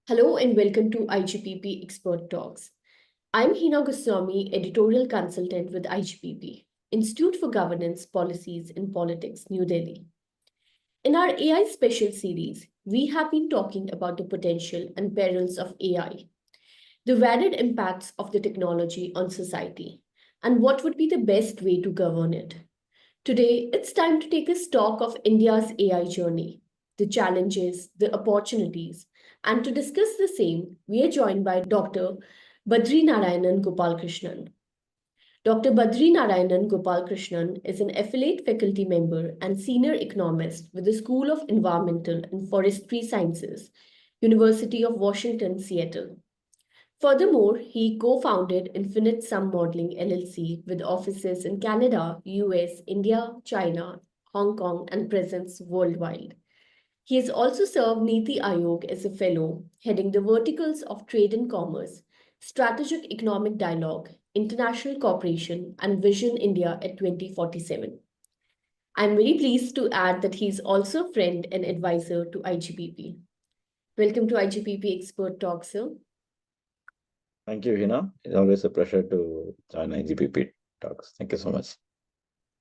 Hello and welcome to IGPP Expert Talks. I'm Hina Goswami, editorial consultant with IGPP, Institute for Governance, Policies and Politics, New Delhi. In our AI special series, we have been talking about the potential and perils of AI, the varied impacts of the technology on society, and what would be the best way to govern it. Today, it's time to take a stock of India's AI journey, the challenges, the opportunities, and to discuss the same, we are joined by Dr. Badri Narayanan Gopalakrishnan. Dr. Badri Narayanan Gopalakrishnan is an affiliate faculty member and senior economist with the School of Environmental and Forestry Sciences, University of Washington, Seattle. Furthermore, he co-founded Infinite Sum Modeling LLC with offices in Canada, US, India, China, Hong Kong, and presence worldwide. He has also served NITI Aayog as a fellow, heading the verticals of trade and commerce, strategic economic dialogue, international cooperation, and Vision India at 2047. I'm very pleased to add that he is also a friend and advisor to IGPP. Welcome to IGPP Expert Talk, sir. Thank you, Hina. It's always a pleasure to join IGPP talks. Thank you so much.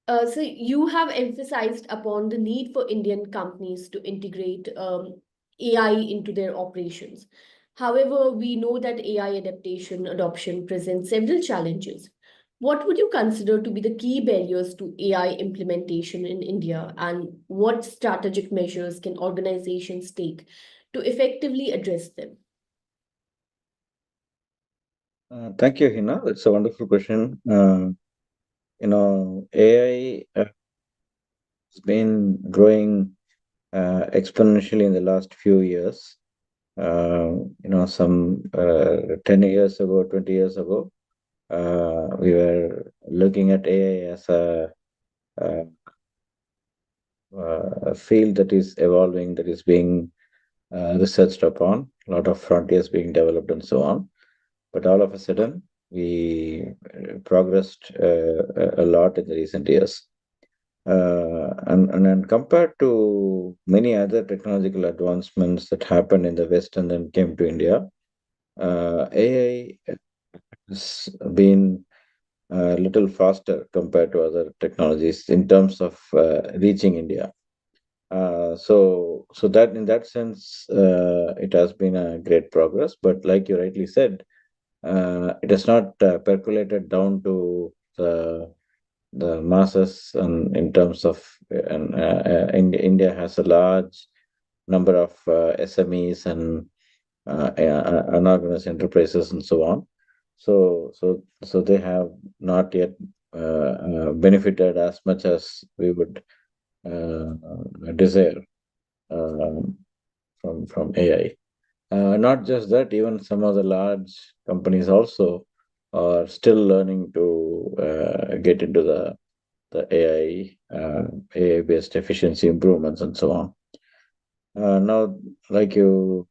So you have emphasized upon the need for Indian companies to integrate AI into their operations. However, we know that AI adoption presents several challenges. What would you consider to be the key barriers to AI implementation in India, and what strategic measures can organizations take to effectively address them? Thank you, Hina. It's a wonderful question. AI has been growing exponentially in the last few years. Some 10 years ago, 20 years ago, we were looking at AI as a, a field that is evolving, that is being researched upon, a lot of frontiers being developed, and so on. But all of a sudden, we progressed a lot in the recent years. And compared to many other technological advancements that happened in the West and then came to India, AI has been a little faster compared to other technologies in terms of reaching India. So that in that sense, it has been a great progress. But like you rightly said, it has not percolated down to the masses, and in terms of India has a large number of SMEs and unorganized enterprises and so on. So they have not yet benefited as much as we would uh, desire from AI. Not just that, even some of the large companies also are still learning to get into the AI-based efficiency improvements and so on. Now, like you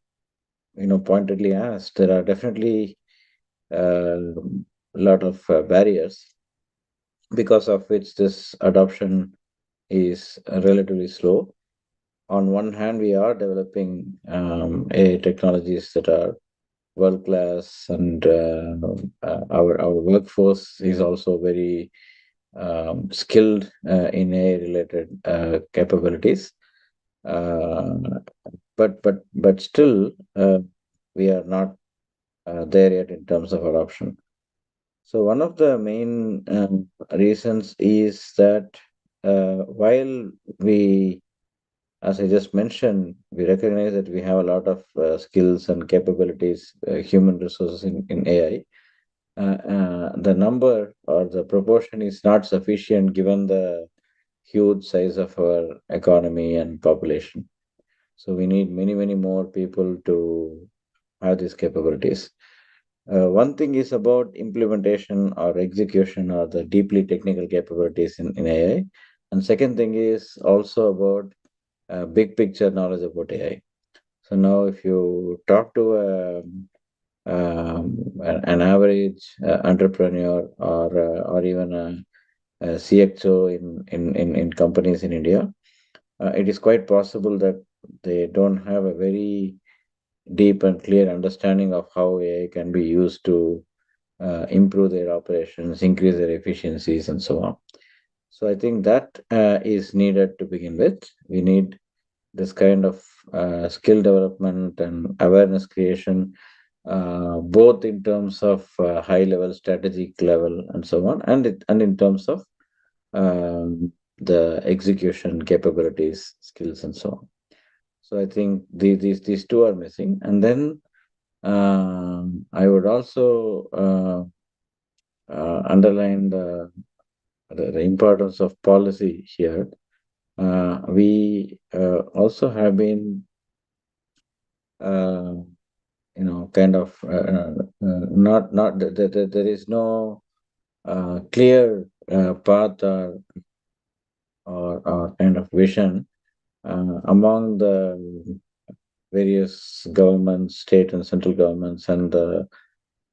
pointedly asked, there are definitely a lot of barriers because of which this adoption is relatively slow. On one hand, we are developing AI technologies that are world class, and our workforce is also very skilled in AI related capabilities. Uh, but still, we are not there yet in terms of adoption. So one of the main reasons is that while we, as I just mentioned, we recognize that we have a lot of skills and capabilities, human resources in AI. The number or the proportion is not sufficient given the huge size of our economy and population. So we need many, many more people to have these capabilities. One thing is about implementation or execution or the deeply technical capabilities in AI. And second thing is also about big picture knowledge about AI. So now if you talk to an average entrepreneur or even a CXO in companies in India, it is quite possible that they don't have a very deep and clear understanding of how AI can be used to improve their operations, increase their efficiencies, and so on. So I think that is needed to begin with. We need this kind of skill development and awareness creation, both in terms of high level, strategic level, and so on, and in terms of the execution capabilities, skills, and so on. So I think these two are missing, and then I would also underline the importance of policy here. We also have been, uh, kind of not there is no clear path or kind of vision among the various governments, state and central governments, uh,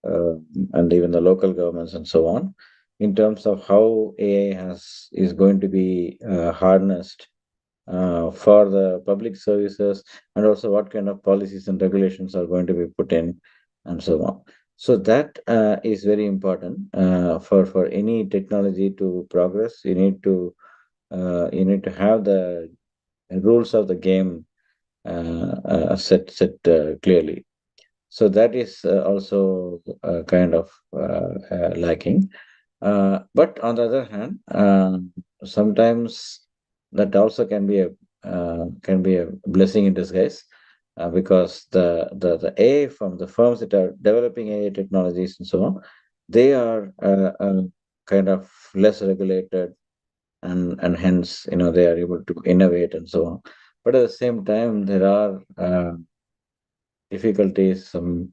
and even the local governments and so on, in terms of how AI is going to be harnessed for the public services, and also what kind of policies and regulations are going to be put in, and so on. So that is very important for any technology to progress. You need to have the rules of the game set clearly. So that is also kind of lacking. But on the other hand, sometimes that also can be a blessing in disguise, because the AI from the firms that are developing AI technologies and so on, they are kind of less regulated, and hence they are able to innovate and so on. But at the same time, there are difficulties, some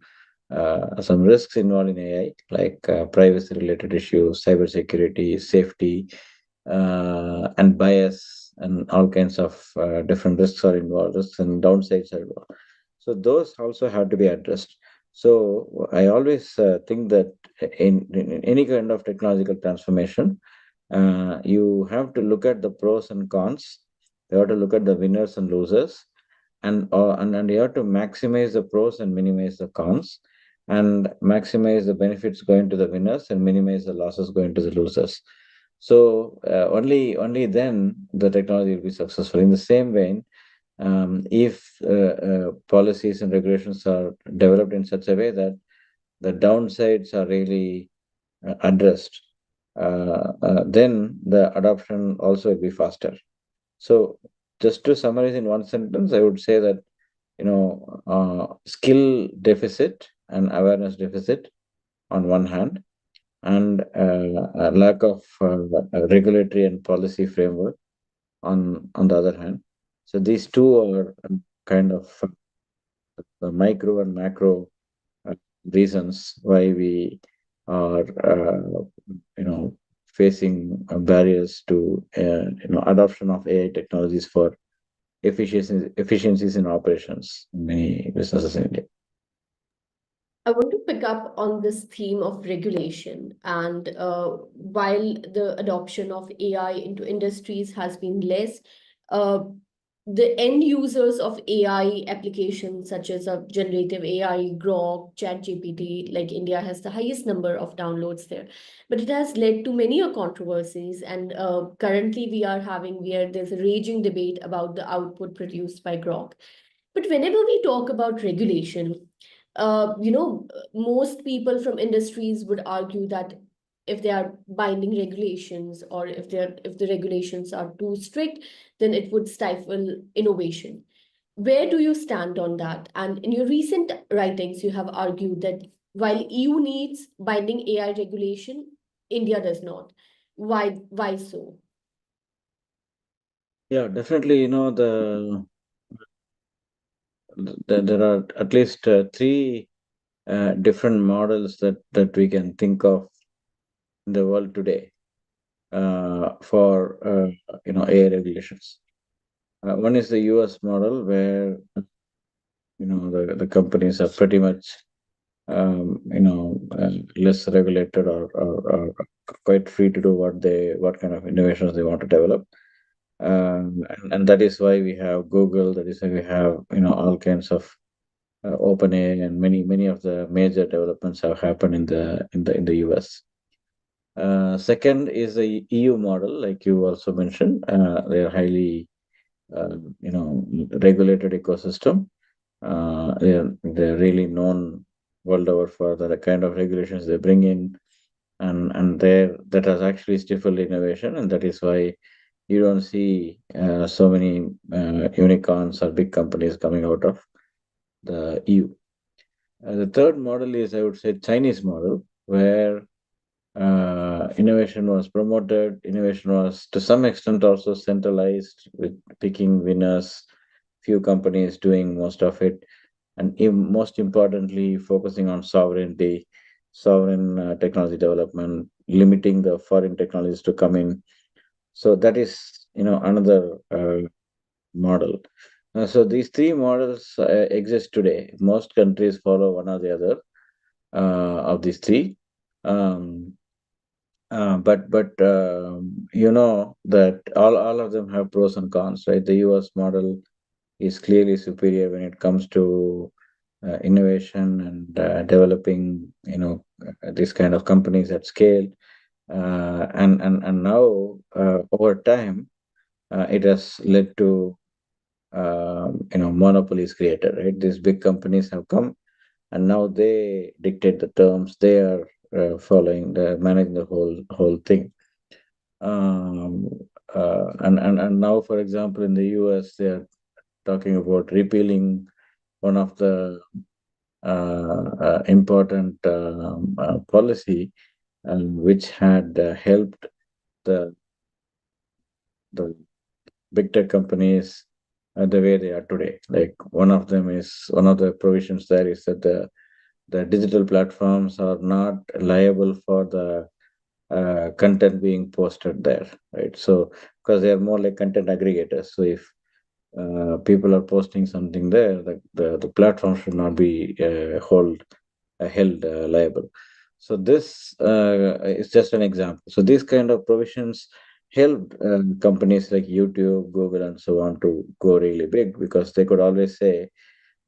risks involved in AI, like privacy related issues, cybersecurity, safety, and bias, and all kinds of different risks are involved, risks and downsides are involved. So those also have to be addressed. So I always think that in any kind of technological transformation, you have to look at the pros and cons. You have to look at the winners and losers, and you have to maximize the pros and minimize the cons, and maximize the benefits going to the winners and minimize the losses going to the losers. So only then the technology will be successful. In the same vein, if policies and regulations are developed in such a way that the downsides are really addressed, then the adoption also will be faster. So just to summarize in one sentence, I would say that skill deficit and awareness deficit on one hand, and a lack of regulatory and policy framework on the other hand. So these two are kind of the micro and macro uh, reasons why we are facing barriers to adoption of AI technologies for efficiencies in operations in many businesses in India. I want to pick up on this theme of regulation. And while the adoption of AI into industries has been less, uh, the end users of AI applications, such as generative AI, Grok, ChatGPT, like India has the highest number of downloads there. But it has led to many controversies. And currently, we are having where there's a raging debate about the output produced by Grok. But whenever we talk about regulation, most people from industries would argue that if there are binding regulations, or if the regulations are too strict, then it would stifle innovation. Where do you stand on that? And in your recent writings, you have argued that while EU needs binding AI regulation, India does not. Why so? Yeah, definitely. There are at least three different models that we can think of in the world today for AI regulations. One is the US model, where the companies are pretty much less regulated, or quite free to do what kind of innovations they want to develop. And that is why we have Google. That is why we have all kinds of OpenAI, and many of the major developments have happened in the US. Second is the EU model, like you also mentioned. They are highly regulated ecosystem. They're really known world over for the kind of regulations they bring in, and there that has actually stifled innovation, and that is why you don't see so many unicorns or big companies coming out of the EU. The third model is, I would say, Chinese model, where innovation was promoted. Innovation was to some extent also centralized, with picking winners, few companies doing most of it, and most importantly, focusing on sovereignty, sovereign technology development, limiting the foreign technologies to come in. So that is, another model. So these three models exist today. Most countries follow one or the other of these three. Um, but you know that all of them have pros and cons, right? The US model is clearly superior when it comes to innovation and developing, this kind of companies at scale. And now, over time, it has led to monopolies created, right? These big companies have come, and now they dictate the terms. They are following, managing the whole thing. Um, and now, for example, in the US, they are talking about repealing one of the important policy, and which had helped the the big tech companies the way they are today. Like, one of the provisions there is that the digital platforms are not liable for the content being posted there, right? So, because they are more like content aggregators. So if people are posting something there, the platform should not be held liable. So this is just an example. So these kind of provisions helped companies like YouTube, Google, and so on to go really big, because they could always say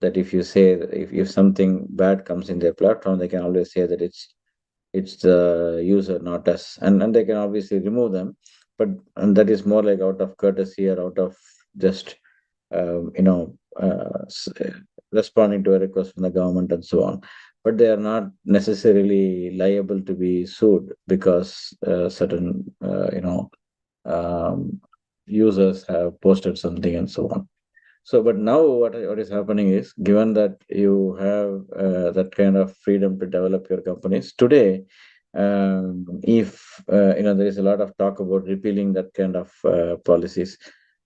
that if something bad comes in their platform, they can always say that it's the user, not us, and they can obviously remove them. But and that is more like out of courtesy, or out of just um, you know responding to a request from the government and so on. But they are not necessarily liable to be sued, because certain users have posted something and so on. So, but now what is happening is, given that you have that kind of freedom to develop your companies today, if there is a lot of talk about repealing that kind of policies.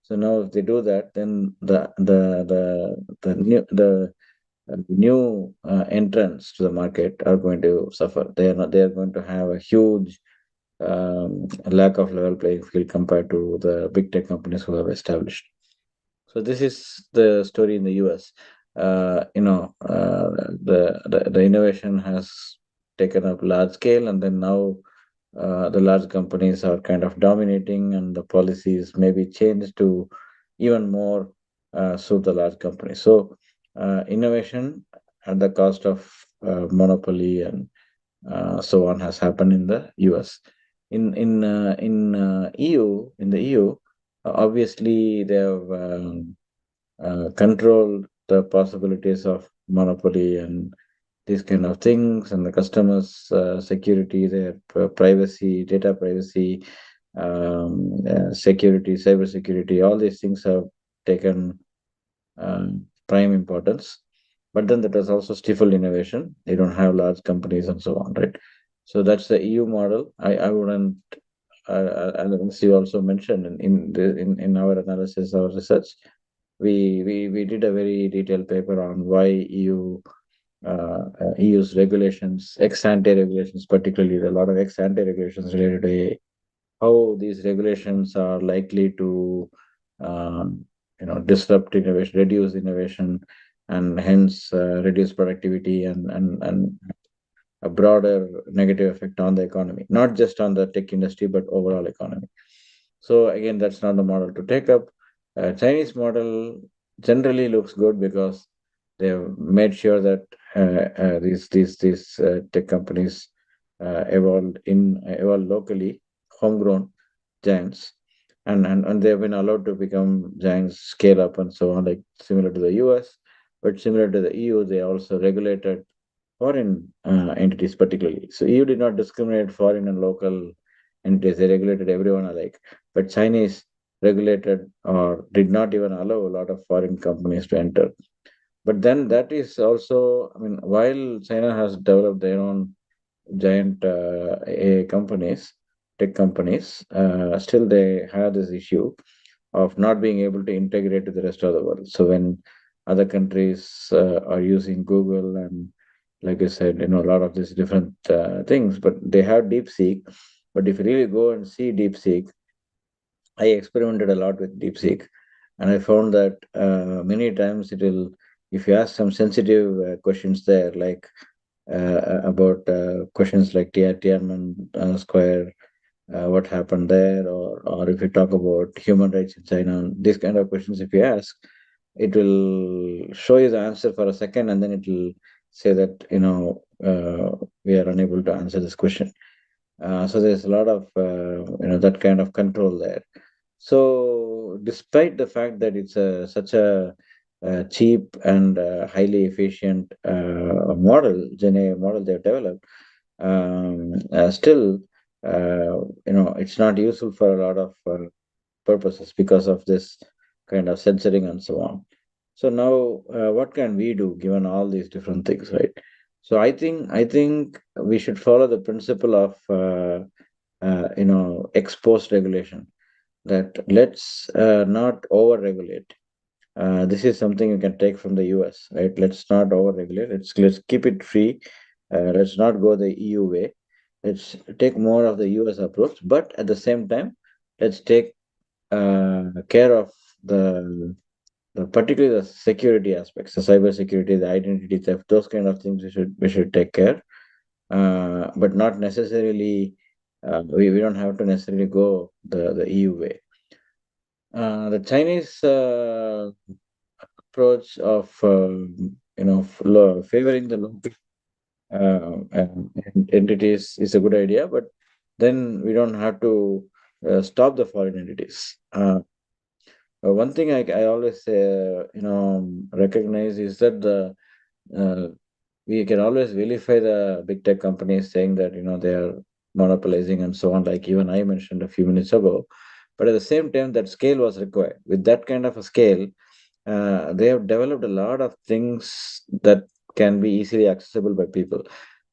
So now, if they do that, then the new entrants to the market are going to suffer. They are not. They are going to have a huge lack of level playing field compared to the big tech companies who have established. So this is the story in the US. The innovation has taken up large scale, and then now the large companies are kind of dominating, and the policies may be changed to even more suit the large companies. So innovation at the cost of monopoly and so on has happened in the US. In the EU, obviously they have controlled the possibilities of monopoly and these kind of things, and the customers' security, their privacy, data privacy, security, cyber security. All these things have taken prime importance. But then that has also stifled innovation. They don't have large companies and so on, right? So that's the EU model. I wouldn't. As you also mentioned in our analysis, our research, we did a very detailed paper on why EU's regulations, ex ante regulations, particularly a lot of ex ante regulations related to AI, how these regulations are likely to disrupt innovation, reduce innovation, and hence reduce productivity, and a broader negative effect on the economy, not just on the tech industry but overall economy. So again, that's not the model to take up. Chinese model generally looks good, because They've made sure that these tech companies evolve locally, homegrown giants, and they've been allowed to become giants, scale up, and so on, like similar to the US, but similar to the EU, they also regulated foreign entities particularly. So EU did not discriminate foreign and local entities; they regulated everyone alike. But Chinese regulated or did not even allow a lot of foreign companies to enter. But then that is also, I mean, while China has developed their own giant AI companies, tech companies, still they have this issue of not being able to integrate to the rest of the world. So when other countries are using Google and, like I said, a lot of these different things, but they have DeepSeek. But if you really go and see DeepSeek, I experimented a lot with DeepSeek, and I found that many times it will, if you ask some sensitive questions there, like about questions like Tiananmen Square, what happened there, or if you talk about human rights in China, these kind of questions, if you ask, it will show you the answer for a second, and then it will say that we are unable to answer this question. So there's a lot of that kind of control there. So despite the fact that it's such a cheap and highly efficient Gen AI model they've developed, still it's not useful for a lot of purposes because of this kind of censoring and so on. So now, what can we do given all these different things, right? So I think we should follow the principle of ex post regulation. That let's not over regulate. This is something you can take from the US, right? Let's not over regulate. Let's keep it free. Let's not go the EU way. Let's take more of the US approach, but at the same time, let's take care of particularly the security aspects, the cyber security, the identity theft, those kind of things we should take care. But not necessarily. We don't have to necessarily go the EU way. The Chinese approach of favoring the local entities is a good idea, but then we don't have to stop the foreign entities. One thing I always recognize is that uh, we can always vilify the big tech companies saying that they are monopolizing and so on, like even I mentioned a few minutes ago. But at the same time, that scale was required. With that kind of a scale, they have developed a lot of things that can be easily accessible by people.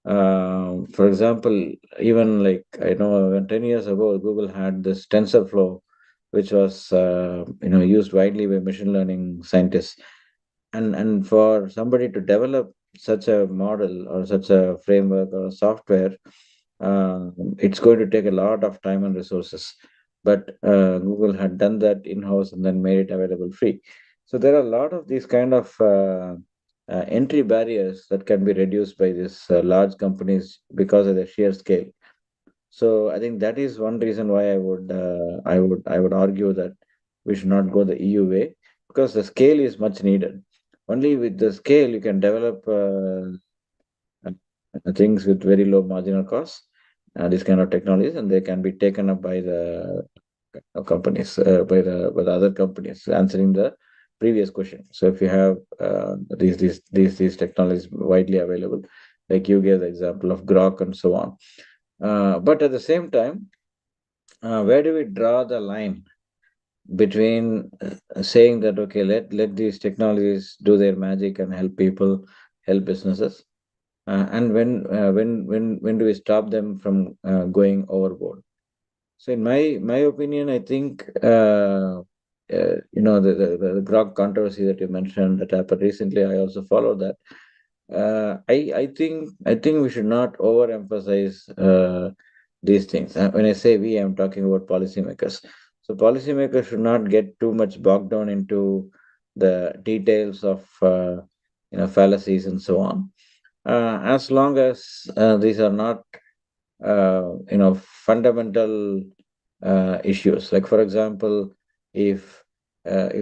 For example, even like I know when 10 years ago, Google had this TensorFlow, which was used widely by machine learning scientists. And for somebody to develop such a model or such a framework or a software, it's going to take a lot of time and resources. But Google had done that in-house and then made it available free. So there are a lot of these kind of entry barriers that can be reduced by these large companies because of the sheer scale. So I think that is one reason why I would argue that we should not go the EU way, because the scale is much needed. Only with the scale you can develop things with very low marginal costs, these kind of technologies, and they can be taken up by the companies, by the other companies. Answering the previous question. So if you have these technologies widely available, like you gave the example of Grok and so on. But at the same time, where do we draw the line between saying that okay, let these technologies do their magic and help people, help businesses, and when do we stop them from going overboard? So in my opinion, I think the Grok controversy that you mentioned that happened recently, I also followed that. I think we should not overemphasize these things. When I say we, I'm talking about policymakers. So policymakers should not get too much bogged down into the details of fallacies and so on. As long as these are not fundamental issues. Like for example, if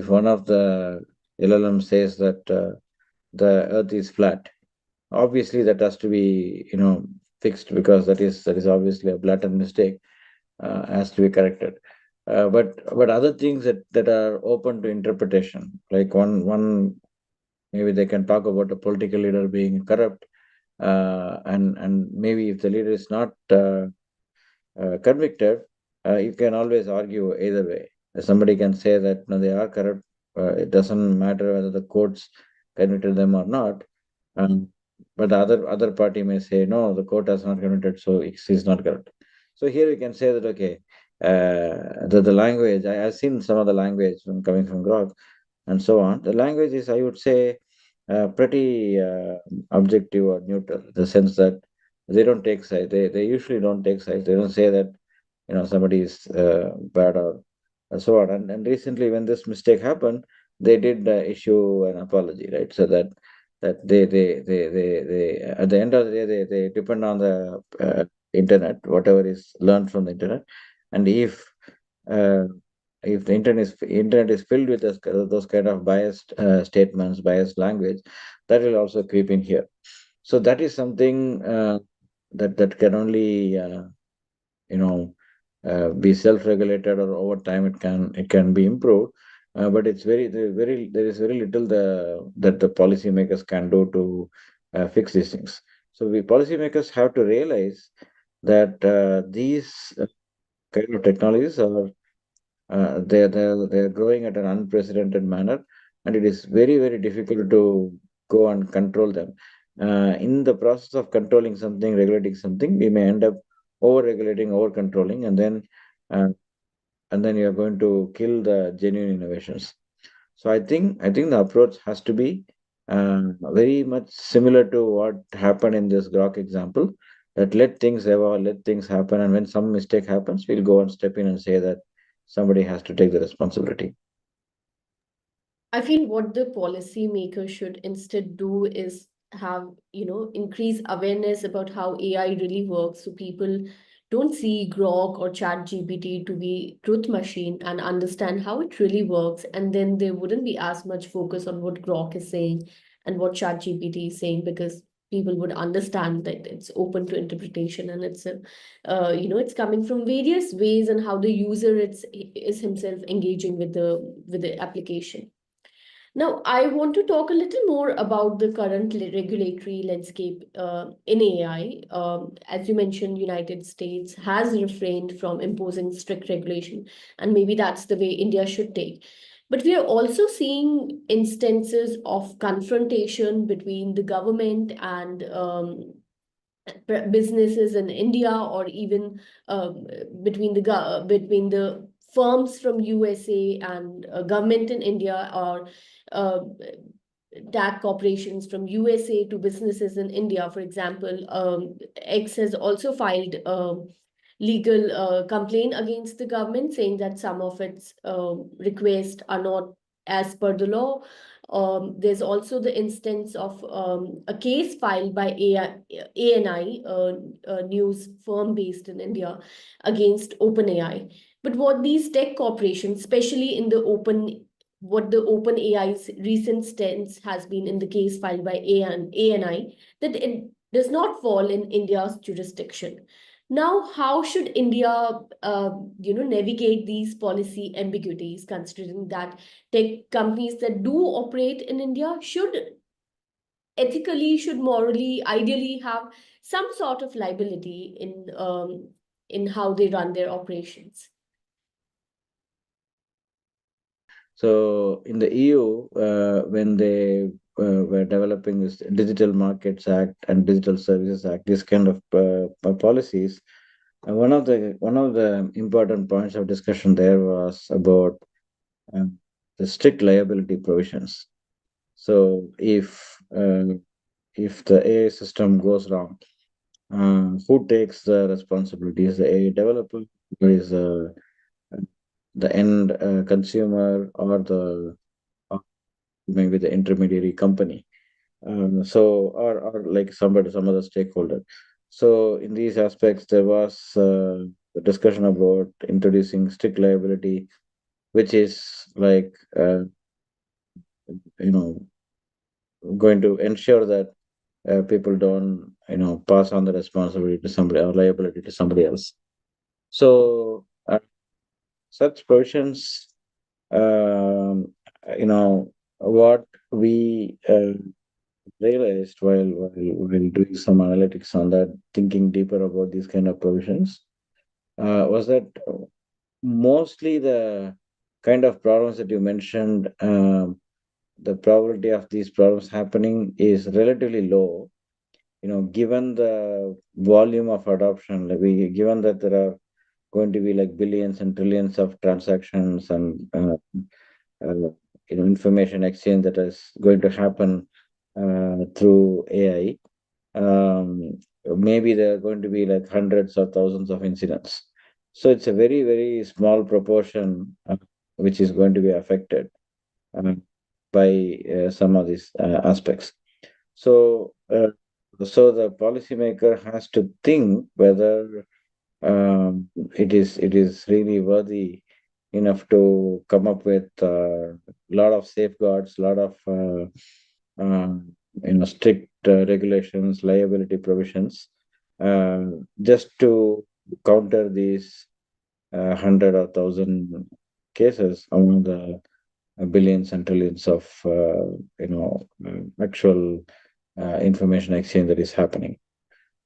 one of the LLM says that the Earth is flat. Obviously, that has to be fixed, because that is obviously a blatant mistake, has to be corrected. But other things that are open to interpretation, like one maybe they can talk about a political leader being corrupt, and maybe if the leader is not convicted, you can always argue either way. Somebody can say that no, they are corrupt. It doesn't matter whether the courts convicted them or not. Um, but the other party may say no, the court has not convicted, so he's not corrupt. So here we can say that okay, the language, I've seen some of the language when coming from Grok and so on. The language is, I would say, pretty objective or neutral, in the sense that they don't take sides. They usually don't take sides. They don't say that somebody is bad or so on. And recently, when this mistake happened, they did issue an apology, right? So that they at the end of the day, they depend on the internet, whatever is learned from the internet. And uh, if the internet is filled with those kind of biased statements, biased language, that will also creep in here. So that is something that can only you know be self-regulated, or over time it can be improved. But there is very little that the policymakers can do to fix these things. So we policymakers have to realize that these kind of technologies are they're growing at an unprecedented manner, and it is very very difficult to go and control them. In the process of controlling something, regulating something, we may end up over regulating, over controlling, uh, and then you are going to kill the genuine innovations. So I think the approach has to be very much similar to what happened in this Grok example. That let things evolve, let things happen, and when some mistake happens, we'll go and step in and say that somebody has to take the responsibility. I feel what the policymaker should instead do is have, increase awareness about how AI really works so people don't see Grok or Chat GPT to be truth machine and understand how it really works. And then there wouldn't be as much focus on what Grok is saying and what Chat GPT is saying, because people would understand that it's open to interpretation and it's coming from various ways, and how the user is himself engaging with the application. Now, I want to talk a little more about the current regulatory landscape in AI. As you mentioned, United States has refrained from imposing strict regulation, and maybe that's the way India should take. But we are also seeing instances of confrontation between the government and businesses in India, or even between the firms from USA and government in India, or uh, tech corporations from USA to businesses in India. For example, X has also filed a legal complaint against the government, saying that some of its requests are not as per the law. There's also the instance of a case filed by ANI, a news firm based in India, against OpenAI. But what these tech corporations, especially in the what the OpenAI's recent stance has been in the case filed by ANI, that it does not fall in India's jurisdiction. Now, how should India, navigate these policy ambiguities, considering that tech companies that do operate in India should ethically, should morally, ideally have some sort of liability in how they run their operations? So in the EU, when they were developing this Digital Markets Act and Digital Services Act, this kind of policies, one of the important points of discussion there was about um, the strict liability provisions. So if the AI system goes wrong, who takes the responsibility? Is the AI developer, or is the end consumer, or maybe the intermediary company? Or like some other stakeholder. So in these aspects, there was a discussion about introducing strict liability, which is like you know going to ensure that people don't, pass on the responsibility to somebody or liability to somebody else. So such provisions, um, what we realized while doing some analytics on that, thinking deeper about these kind of provisions, was that mostly the kind of problems that you mentioned, the probability of these problems happening is relatively low. Given the volume of adoption, given that there are going to be like billions and trillions of transactions and information exchange that is going to happen through AI. Maybe there are going to be like hundreds or thousands of incidents. So it's a very, very small proportion which is going to be affected uh, by some of these aspects. So, so the policymaker has to think whether it is really worthy enough to come up with a lot of safeguards, a lot of strict regulations, liability provisions, uh, just to counter these 100 or 1,000 cases among the billions and trillions of actual information exchange that is happening.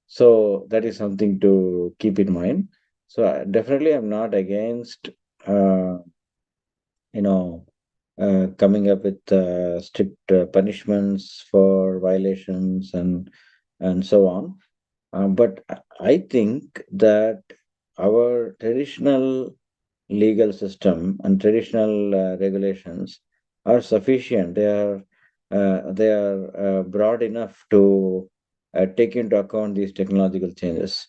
So that is something to keep in mind. So definitely, I'm not against uh, you know coming up with strict punishments for violations and so on. But I think that our traditional legal system and traditional regulations are sufficient. They are broad enough to take into account these technological changes.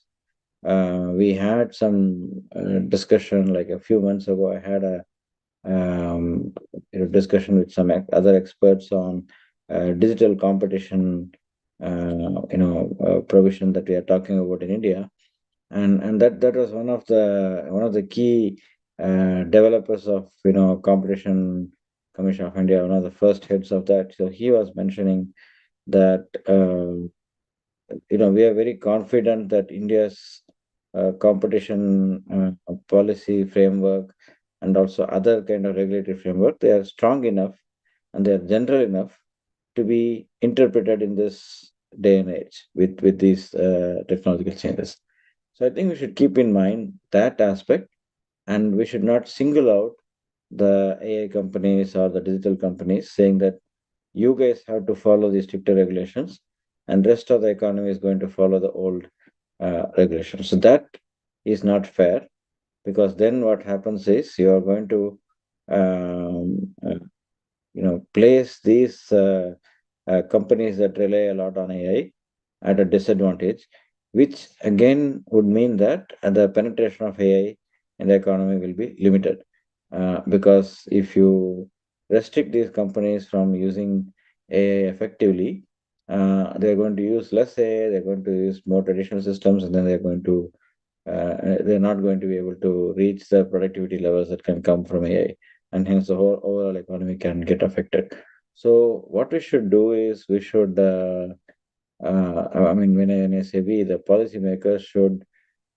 We had some discussion like a few months ago. I had a discussion with some other experts on digital competition, provision that we are talking about in India, and that was one of the key developers of Competition Commission of India, one of the first heads of that. So he was mentioning that we are very confident that India's competition policy framework and also other kind of regulatory framework, they are strong enough and they are general enough to be interpreted in this day and age with these technological changes. So I think we should keep in mind that aspect, and we should not single out the AI companies or the digital companies saying that you guys have to follow the stricter regulations and rest of the economy is going to follow the old regulations. So that is not fair, because then what happens is you are going to place these companies that rely a lot on AI at a disadvantage, which again would mean that the penetration of AI in the economy will be limited. Because if you restrict these companies from using AI effectively, they're going to use less AI, they're going to use more traditional systems, and then they're not going to be able to reach the productivity levels that can come from AI, and hence the whole overall economy can get affected. So what we should do is we should, I mean, when I say we, the policymakers should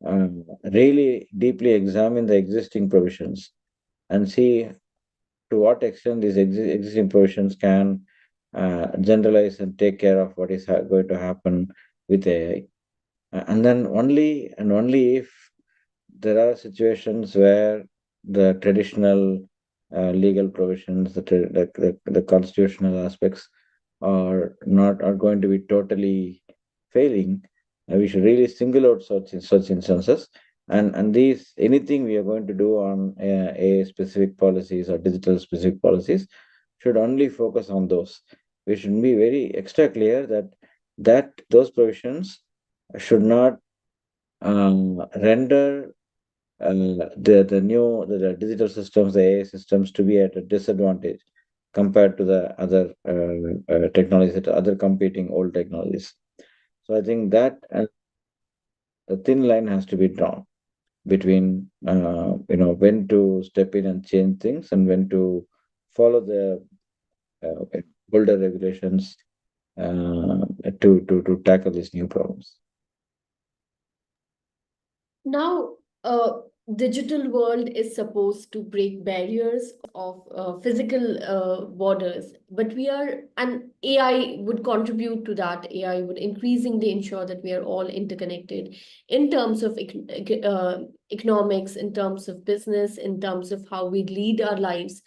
really deeply examine the existing provisions and see to what extent these existing provisions can generalize and take care of what is going to happen with AI. And then only if there are situations where the traditional legal provisions, the constitutional aspects are going to be totally failing. We should really single out such instances, and these anything we are going to do on a specific policies or digital specific policies should only focus on those. We should be very extra clear that those provisions should not render the digital systems, the AI systems, to be at a disadvantage compared to the other technologies, that other competing old technologies. So I think that the thin line has to be drawn between when to step in and change things and when to follow the older regulations to tackle these new problems. Now, digital world is supposed to break barriers of physical borders, but and AI would contribute to that. AI would increasingly ensure that we are all interconnected in terms of economics, in terms of business, in terms of how we lead our lives.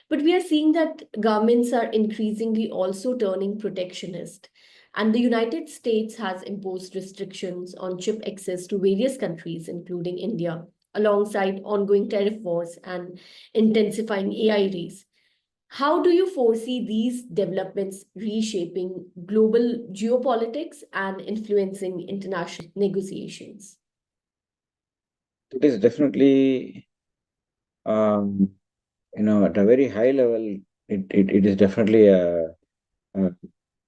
But we are seeing that governments are increasingly also turning protectionist. And the United States has imposed restrictions on chip access to various countries, including India, alongside ongoing tariff wars and intensifying AI race. How do you foresee these developments reshaping global geopolitics and influencing international negotiations? It is definitely, um, at a very high level, it is definitely a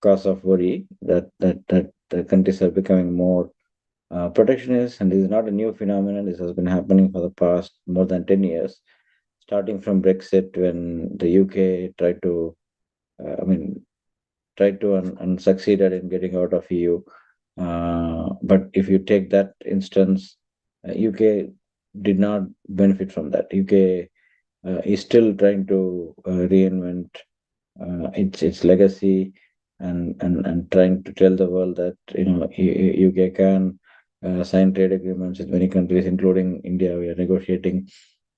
cause of worry that the countries are becoming more protectionist, and this is not a new phenomenon. This has been happening for the past more than 10 years, starting from Brexit when the UK tried to, tried to and succeeded in getting out of EU. But if you take that instance, UK did not benefit from that. UK is still trying to reinvent its legacy, and trying to tell the world that UK can sign trade agreements with many countries, including India. We are negotiating,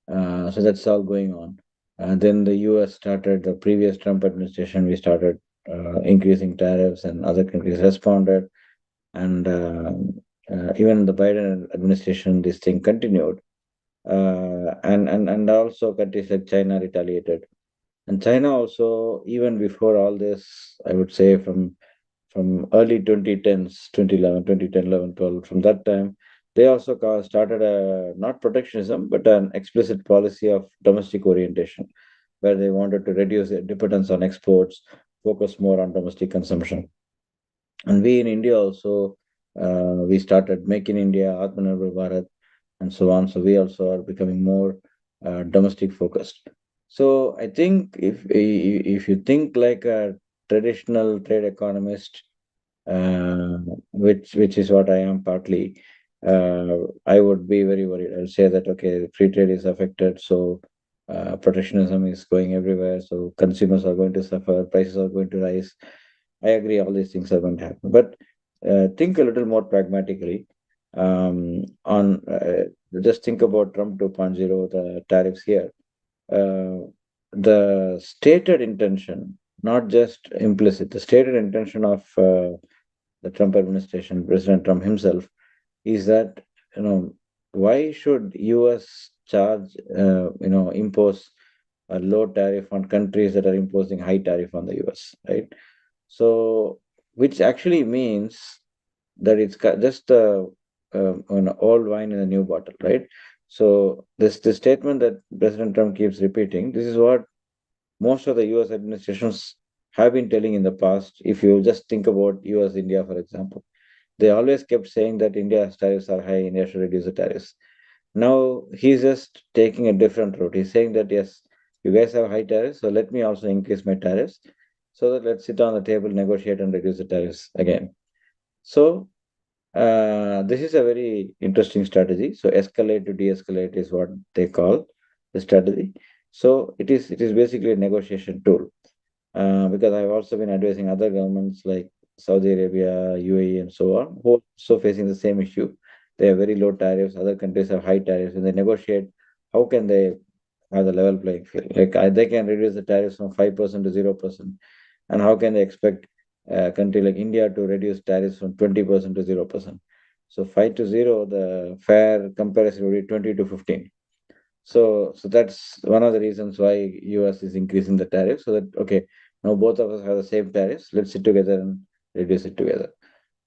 so that's all going on. And then the US started, the previous Trump administration, we started increasing tariffs, and other countries responded. And even the Biden administration, this thing continued. And also countries like China retaliated. And China also, even before all this, I would say from early 2010s, 2011, 2010, 11, 12, from that time, they also started a not protectionism, but an explicit policy of domestic orientation, where they wanted to reduce their dependence on exports, focus more on domestic consumption. And we in India also, we started Make in India, Atmanirbhar Bharat, and so on. So we also are becoming more domestic focused. So I think if you think like a traditional trade economist, uh, which is what I am partly, I would be very worried. I'll say that okay, free trade is affected, so protectionism is going everywhere. So consumers are going to suffer, prices are going to rise. I agree, all these things are going to happen. But think a little more pragmatically. On Just think about Trump 2.0, the tariffs here. Uh, the stated intention, not just implicit, the stated intention of the Trump administration, President Trump himself, is that why should U.S. charge impose a low tariff on countries that are imposing high tariff on the U.S., right? So, which actually means that it's just an old wine in a new bottle, right? So this statement that President Trump keeps repeating, this is what most of the U.S. administrations have been telling in the past. If you just think about U.S. India, for example, they always kept saying that India's tariffs are high, India should reduce the tariffs. Now he's just taking a different route. He's saying that yes, you guys have high tariffs, so let me also increase my tariffs, so that let's sit on the table, negotiate, and reduce the tariffs again. So this is a very interesting strategy. So escalate to de-escalate is what they call the strategy. So it is basically a negotiation tool. Because I've also been advising other governments like Saudi Arabia, UAE, and so on, who are also facing the same issue. They have very low tariffs. Other countries have high tariffs, and they negotiate. How can they have the level playing field? Like they can reduce the tariffs from 5% to 0%, and how can they expect a country like India to reduce tariffs from 20% to 0%? So 5 to 0, the fair comparison would be 20 to 15. So that's one of the reasons why US is increasing the tariff, so that okay, now both of us have the same tariffs. Let's sit together and reduce it together.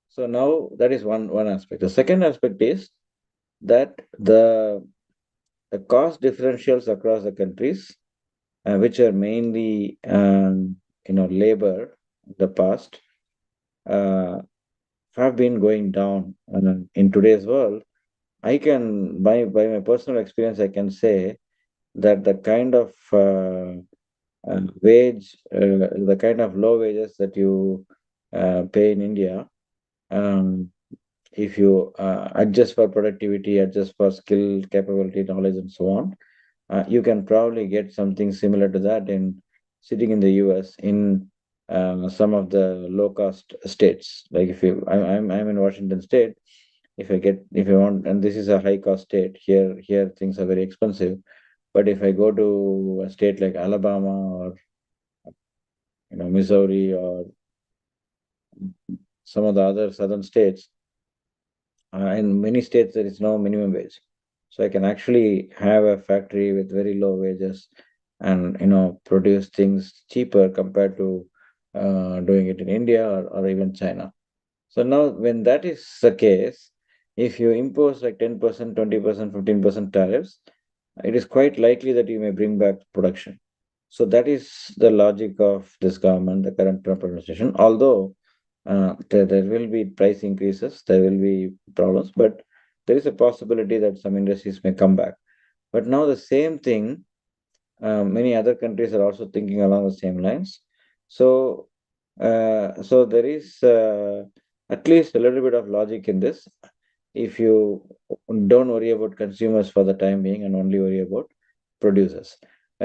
So now that is one aspect. The second aspect is that the cost differentials across the countries, which are mainly labor in the past, uh, have been going down. And in today's world, I can by my personal experience, I can say that the kind of the kind of low wages that you pay in India, um, if you adjust for productivity, adjust for skill, capability, knowledge, and so on, you can probably get something similar to that in sitting in the US in some of the low cost states. Like if you, I'm in Washington State. If I want, and this is a high cost state here things are very expensive. But if I go to a state like Alabama or Missouri or some of the other southern states, in many states there is no minimum wage, so I can actually have a factory with very low wages and produce things cheaper compared to doing it in India or even China. So now when that is the case, if you impose like 10%, 20%, 15% tariffs, it is quite likely that you may bring back production. So that is the logic of this government, the current Trump administration. Although there will be price increases, there will be problems, but there is a possibility that some industries may come back. But now the same thing, many other countries are also thinking along the same lines. So, so there is at least a little bit of logic in this. If you don't worry about consumers for the time being and only worry about producers.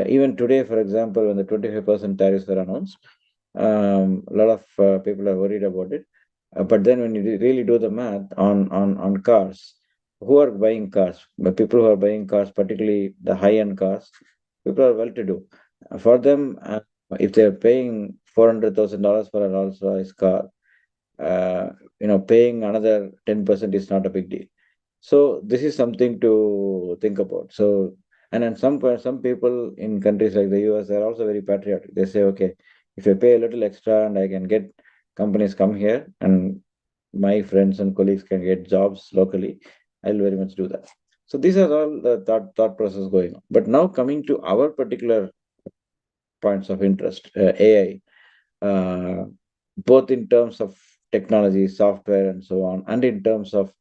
Even today, for example, when the 25% tariffs were announced, a lot of people are worried about it. But then when you really do the math on cars, who are buying cars? The people who are buying cars, particularly the high-end cars, people are well-to-do. For them, if they're paying $400,000 for a Rolls-Royce car, uh, paying another 10% is not a big deal. So this is something to think about. So, and then some people in countries like the US are also very patriotic. They say, okay, if I pay a little extra and I can get companies come here and my friends and colleagues can get jobs locally, I'll very much do that. So these are all the thought process going on. But now coming to our particular points of interest, AI, both in terms of technology, software, and so on, and in terms of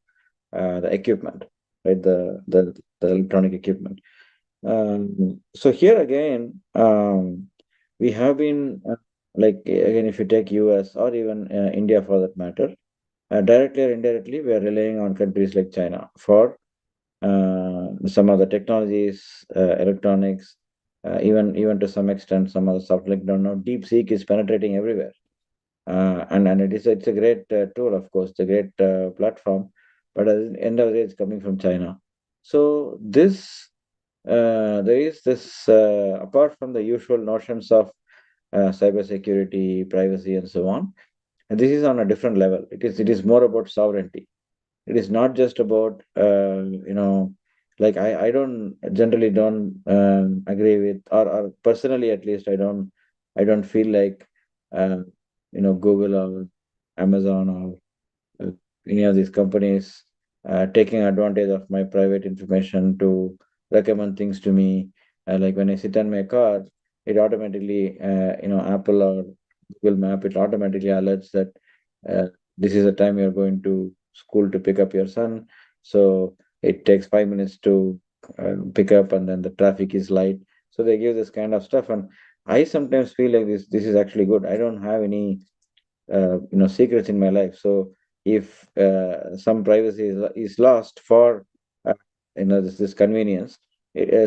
the equipment, right? The electronic equipment. So here again, we have been like again, if you take US or even India for that matter, directly or indirectly, we are relying on countries like China for some of the technologies, electronics, even to some extent, some of the stuff like don't know. DeepSeek is penetrating everywhere, and it's a great tool, of course, it's a great platform, but at the end of the day, it's coming from China. So this there is this apart from the usual notions of cybersecurity, privacy, and so on. And this is on a different level. It is more about sovereignty. It is not just about like I don't generally don't agree with, or personally at least I don't feel like uh, Google or Amazon or any of these companies taking advantage of my private information to recommend things to me. Like when I sit in my car, it automatically, Apple or Google Map, it automatically alerts that uh, this is the time you're going to school to pick up your son. So it takes 5 minutes to pick up, and then the traffic is light. So they give this kind of stuff, and I sometimes feel like this is actually good. I don't have any secrets in my life. So if some privacy is lost for this convenience,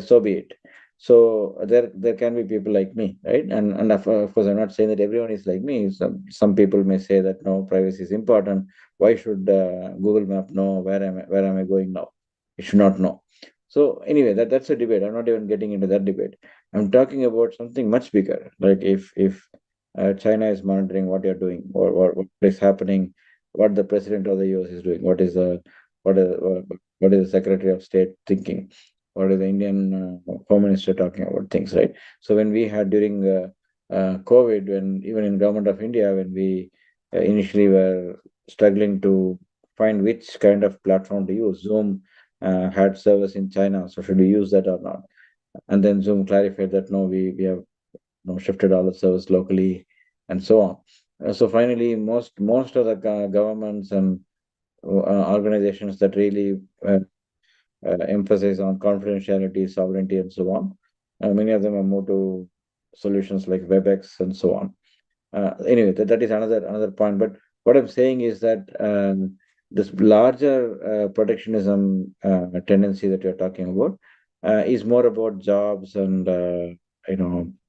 so be it. So there can be people like me, right? And of course, I'm not saying that everyone is like me. Some people may say that no, privacy is important. Why should Google Map know where am I going now? It should not know. So anyway, that's a debate. I'm not even getting into that debate. I'm talking about something much bigger. Like if China is monitoring what you're doing, or what is happening, what the president of the US is doing, what is the Secretary of State thinking, what is the Indian Home Minister talking about things, right? So when we had during COVID, when even in Government of India, when we initially were struggling to find which kind of platform to use, Zoom had service in China, so should we use that or not? And then Zoom clarified that no, we have shifted all the service locally, and so on. So finally, most of the governments and organizations that really emphasize on confidentiality, sovereignty, and so on, many of them have moved to solutions like WebEx and so on. Anyway, that is another point. But what I'm saying is that this larger protectionism tendency that you're talking about is more about jobs and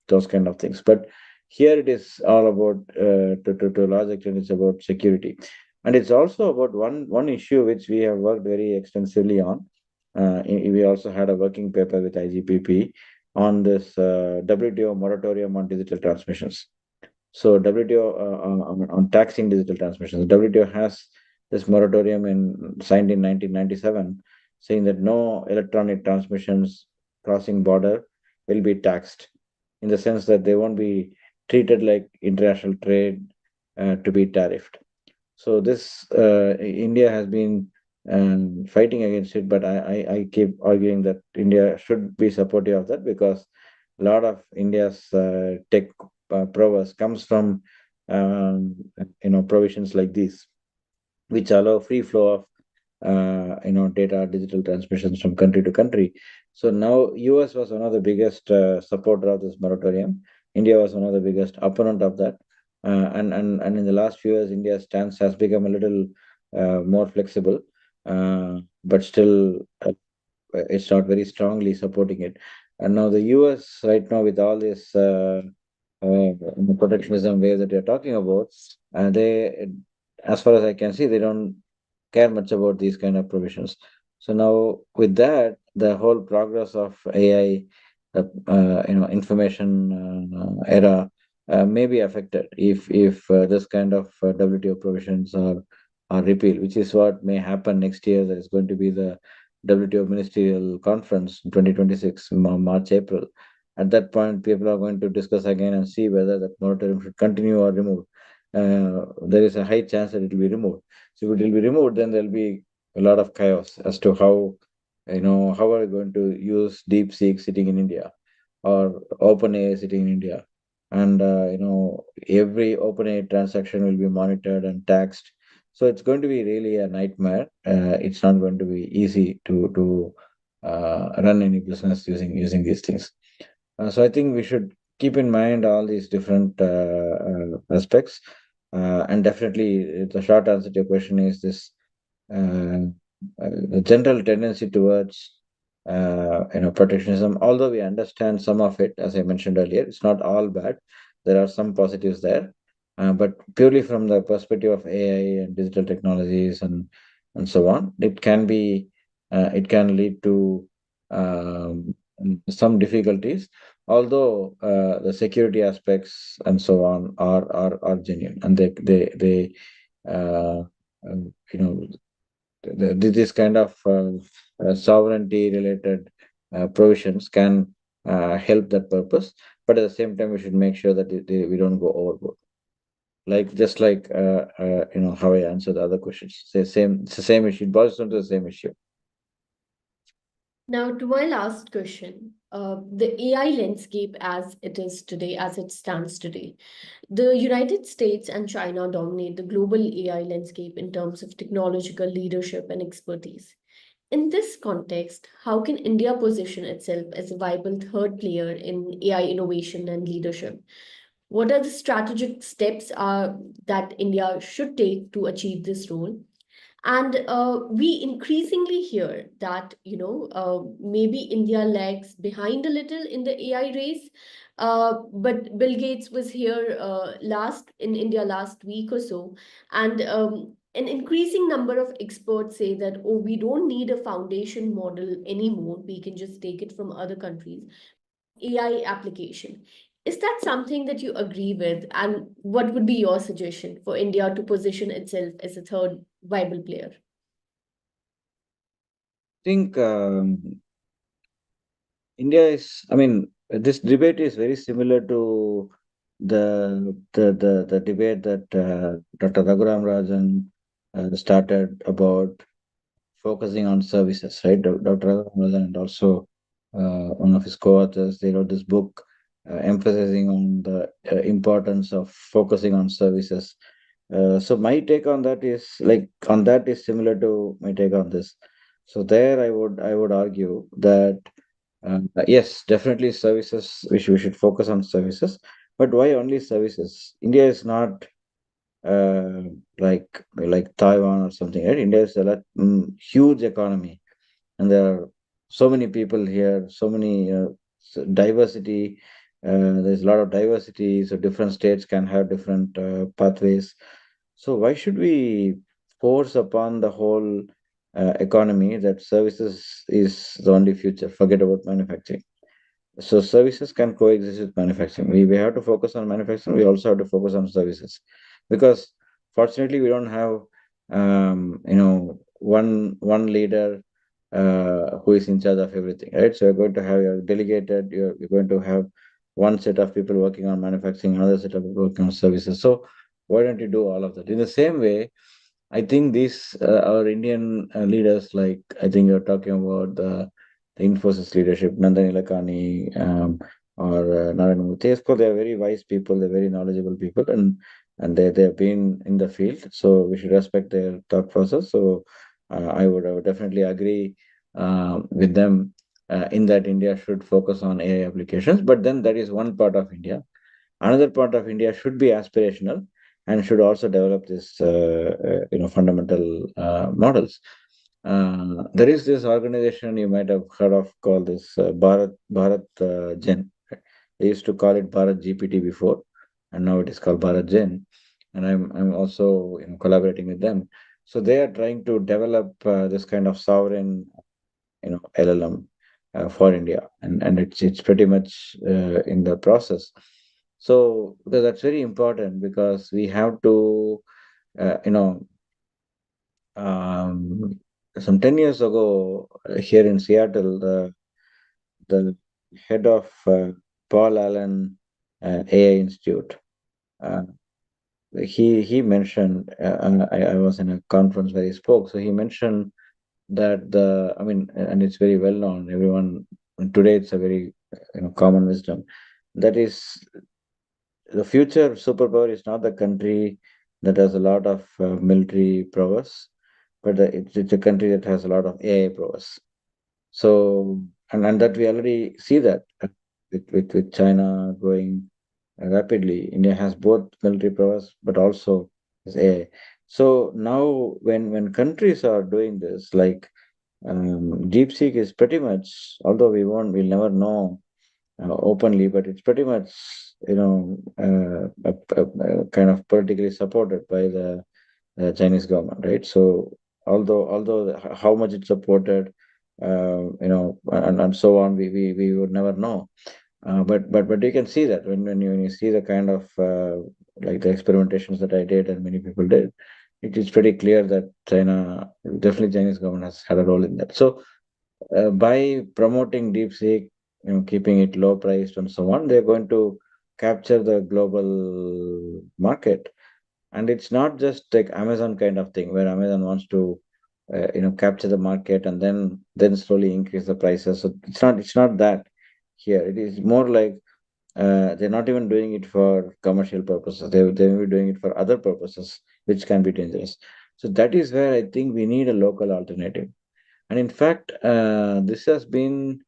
those kind of things. But here it is all about to a large extent it's about security, and it's also about one issue which we have worked very extensively on. We also had a working paper with IGPP on this WTO moratorium on digital transmissions. So WTO on taxing digital transmissions, WTO has this moratorium signed in 1997, saying that no electronic transmissions crossing border will be taxed, in the sense that they won't be treated like international trade to be tariffed. So this India has been fighting against it, but I keep arguing that India should be supportive of that, because a lot of India's tech prowess comes from provisions like these, which allow free flow of data, digital transmissions from country to country. So now US was one of the biggest supporter of this moratorium. India was one of the biggest opponent of that. And in the last few years, India's stance has become a little more flexible, but still it's not very strongly supporting it. And now the US right now, with all this protectionism wave that you're talking about, they, as far as I can see, they don't care much about these kind of provisions. So now with that, the whole progress of AI, information era may be affected if this kind of WTO provisions are repealed, which is what may happen next year. There is going to be the WTO Ministerial Conference in 2026, March, April. At that point, people are going to discuss again and see whether that moratorium should continue or removed. There is a high chance that it will be removed. So if it will be removed, then there'll be a lot of chaos as to how are we going to use DeepSeek sitting in India, or OpenAI sitting in India, and every OpenAI transaction will be monitored and taxed. So it's going to be really a nightmare. It's not going to be easy to run any business using these things. So I think we should keep in mind all these different aspects. And definitely, the short answer to your question is this: uh, the general tendency towards protectionism. Although we understand some of it, as I mentioned earlier, it's not all bad. There are some positives there, but purely from the perspective of AI and digital technologies and so on, it can lead to some difficulties. Although the security aspects and so on are genuine, and they you know this kind of sovereignty related provisions can help that purpose. But at the same time, we should make sure that we don't go overboard. Like, just like how I answered the other questions. It's the same issue. It boils down to the same issue. Now, to my last question, the AI landscape as it stands today, the United States and China dominate the global AI landscape in terms of technological leadership and expertise. In this context, how can India position itself as a viable third player in AI innovation and leadership? What are the strategic steps that India should take to achieve this role? And we increasingly hear that, maybe India lags behind a little in the AI race. But Bill Gates was here in India last week or so. And an increasing number of experts say that, oh, we don't need a foundation model anymore. We can just take it from other countries. AI application. Is that something that you agree with? And what would be your suggestion for India to position itself as a third viable player? I think India is, I mean, this debate is very similar to the debate that Dr. Raghuram Rajan started about focusing on services, right? Dr. Raghuram Rajan and also one of his co-authors, they wrote this book emphasizing on the importance of focusing on services. So my take on that is similar to my take on this. So there, I would argue that yes, definitely services. We should focus on services, But why only services? India is not uh, like Taiwan or something, right? India is a huge economy, and there are so many people here, so many diversity. There's a lot of diversity, so different states can have different pathways. So why should we force upon the whole economy that services is the only future? Forget about manufacturing. So services can coexist with manufacturing. We have to focus on manufacturing. We also have to focus on services, because fortunately we don't have one leader who is in charge of everything, right? So you're going to have your delegated. You're going to have one set of people working on manufacturing, another set of people working on services. So why don't you do all of that in the same way? I think these our Indian leaders, like I think you're talking about the Infosys leadership, Nandan Nilekani, or Narayanan. Of course, they are very wise people. They're very knowledgeable people, and they have been in the field. So we should respect their thought process. So I would definitely agree with them in that India should focus on AI applications. But then that is one part of India. Another part of India should be aspirational and should also develop this, fundamental models. There is this organization you might have heard of called this Bharat Gen. They used to call it Bharat GPT before, and now it is called Bharat Gen. And I'm also collaborating with them. So they are trying to develop this kind of sovereign LLM for India, and it's pretty much in the process. So because that's very important, because we have to uh, you know um, some 10 years ago, here in Seattle, the head of Paul Allen AI Institute, uh, he mentioned, I was in a conference where he spoke, so he mentioned that and it's very well known, everyone today, it's a very common wisdom, that is, the future superpower is not the country that has a lot of military prowess, but it's a country that has a lot of AI prowess. So, and that we already see that with China growing rapidly. India has both military prowess, but also has AI. So now, when countries are doing this, like DeepSeek is pretty much, although we'll never know openly, but it's pretty much kind of politically supported by the Chinese government, right? So how much it's supported, and so on, we would never know. But you can see that when you see the kind of like the experimentations that I did and many people did, it is pretty clear that definitely Chinese government has had a role in that. So by promoting DeepSeek, keeping it low priced and so on, they're going to capture the global market. And it's not just like Amazon kind of thing, where Amazon wants to, capture the market and then slowly increase the prices. So it's not that here. It is more like they're not even doing it for commercial purposes. They may be doing it for other purposes, which can be dangerous. So that is where I think we need a local alternative. And in fact, this has been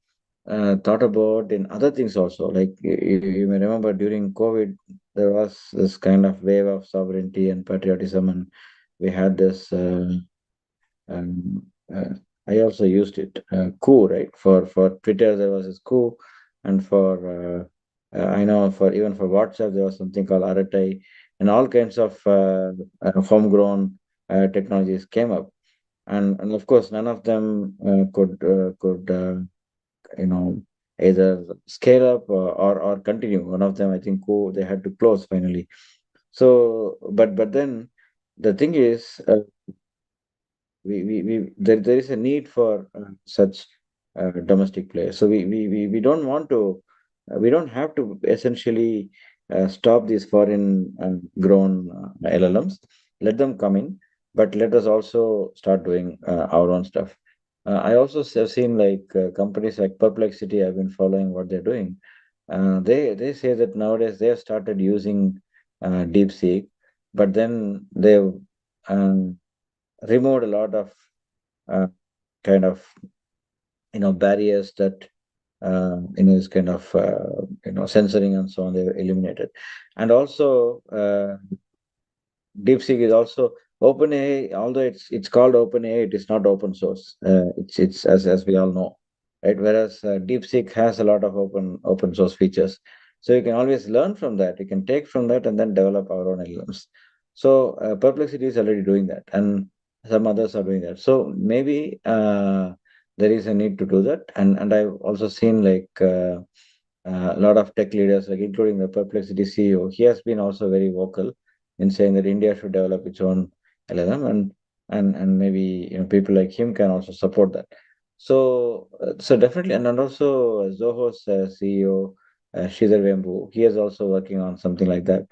thought about in other things also. Like you may remember during COVID, there was this kind of wave of sovereignty and patriotism, and we had this. Um, uh, I also used it, coup, right? For Twitter, there was this coup, and for I know for even for WhatsApp, there was something called Aratai, and all kinds of homegrown technologies came up, and of course none of them could you know either scale up or continue. One of them, I think, they had to close finally. So but then the thing is, there is a need for such domestic players. So we don't want to, we don't have to essentially stop these foreign grown LLMs. Let them come in, but let us also start doing our own stuff. I also have seen like companies like Perplexity. I've been following what they're doing. They say that nowadays they have started using DeepSeek, but then they've um, removed a lot of uh, kind of barriers that this kind of censoring and so on, they were eliminated. And also DeepSeek is also OpenAI, although it's called OpenAI, it is not open source. It's as we all know, right? Whereas DeepSeek has a lot of open source features, so you can always learn from that. You can take from that and then develop our own LLMs. So Perplexity is already doing that, and some others are doing that. So maybe there is a need to do that. And I've also seen like a lot of tech leaders, like including the Perplexity CEO, he has been also very vocal in saying that India should develop its own LLM, and maybe people like him can also support that. So definitely, and also Zoho's CEO Sridhar Vembu, he is also working on something like that.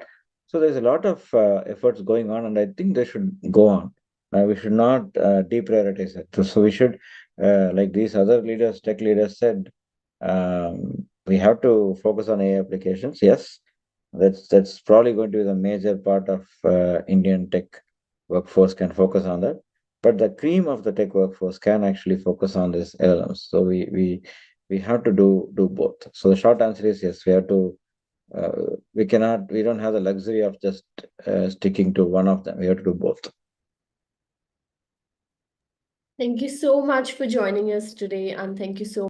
So there's a lot of efforts going on, and I think they should go on. We should not deprioritize it. So we should, like these other leaders, tech leaders said, we have to focus on AI applications. Yes, that's probably going to be the major part of Indian tech workforce can focus on that. But the cream of the tech workforce can actually focus on this LLMs. So we have to do both. So the short answer is yes, we have to. We don't have the luxury of just sticking to one of them. We have to do both. Thank you so much for joining us today, and thank you so